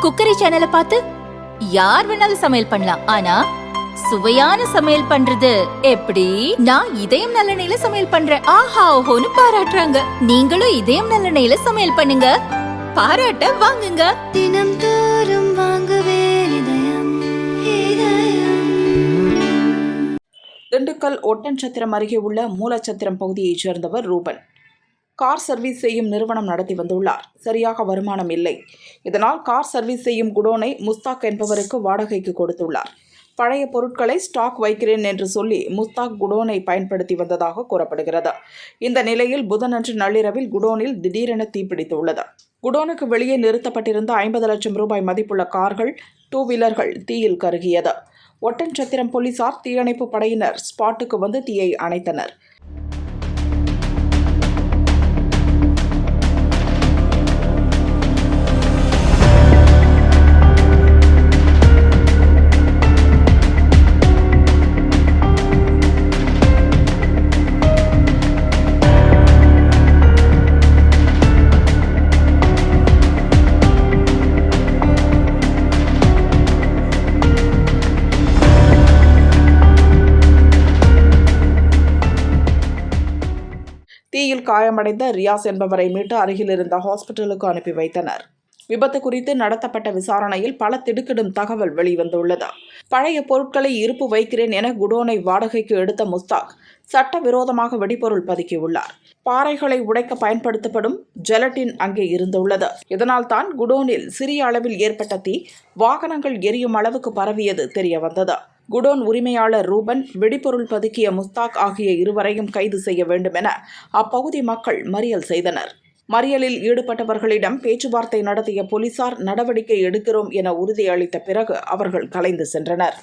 Cookery சேனலை பார்த்து யார் வேணாலும் சமையல் பண்ணலாம். ஆனா சுவையான சமையல் பண்றது எப்படி? நான் இதயம் நல்லெண்ணெயில சமையல் பண்றேன். ஆஹா ஓஹோன்னு பாராட்டுறாங்க. நீங்களும் இதயம் நல்லெண்ணெயில சமையல் பண்ணுங்க, பாராட்ட வாங்குங்க. தினம் தோறும் வாங்குவே இதயம் இதயம். திண்டுக்கல் ஒட்டன்சத்திரம் அருகே உள்ள மூலச்சத்திரம் பகுதியைச் சேர்ந்தவர் ரூபன். கார் சர்வீஸ் செய்யும் நிறுவனம் நடத்தி வந்துள்ளார். சரியாக வருமானம் இல்லை. இதனால் கார் சர்வீஸ் செய்யும் குடோனை முஸ்தாக் என்பவருக்கு வாடகைக்கு கொடுத்துள்ளார். பழைய பொருட்களை ஸ்டாக் வைக்கிறேன் என்று சொல்லி முஸ்தாக் குடோனை பயன்படுத்தி வந்ததாக கூறப்படுகிறது. இந்த நிலையில் புதனன்று நள்ளிரவில் குடோனில் திடீரென தீப்பிடித்துள்ளது. குடோனுக்கு வெளியே நிறுத்தப்பட்டிருந்த 50 லட்சம் ரூபாய் மதிப்புள்ள கார்கள், 2 வீலர்கள் தீயில் கருகியது. ஒட்டன்சத்திரம் போலீசார், தீயணைப்பு படையினர் ஸ்பாட்டுக்கு வந்து தீயை அணைத்தனர். தீயில் காயமடைந்த ரியாஸ் என்பவரை மீட்டு அருகில் இருந்த ஹாஸ்பிட்டலுக்கு அனுப்பி வைத்தனர். விபத்து குறித்து நடத்தப்பட்ட விசாரணையில் பல திடுக்கிடும் தகவல் வெளிவந்துள்ளது. பழைய பொருட்களை இருப்பு வைக்கிறேன் என குடோனை வாடகைக்கு எடுத்த முஸ்தாக் சட்டவிரோதமாக வெடிபொருள் பதுக்கியுள்ளார். பாறைகளை உடைக்க பயன்படுத்தப்படும் ஜெலட்டின் அங்கே இருந்துள்ளது. இதனால் தான் குடோனில் சிறிய அளவில் ஏற்பட்ட தீ வாகனங்கள் எரியும் அளவுக்கு பரவியது தெரியவந்தது. குடோன் உரிமையாளர் ரூபன், வெடிபொருள் பதுக்கிய முஸ்தாக் ஆகிய இருவரையும் கைது செய்ய வேண்டும் என அப்பகுதி மக்கள் மறியல் செய்தனர். மறியலில் ஈடுபட்டவர்களிடம் பேச்சுவார்த்தை நடத்திய போலீசார் நடவடிக்கை எடுக்கிறோம் என உறுதியளித்த பிறகு அவர்கள் கலைந்து சென்றனர்.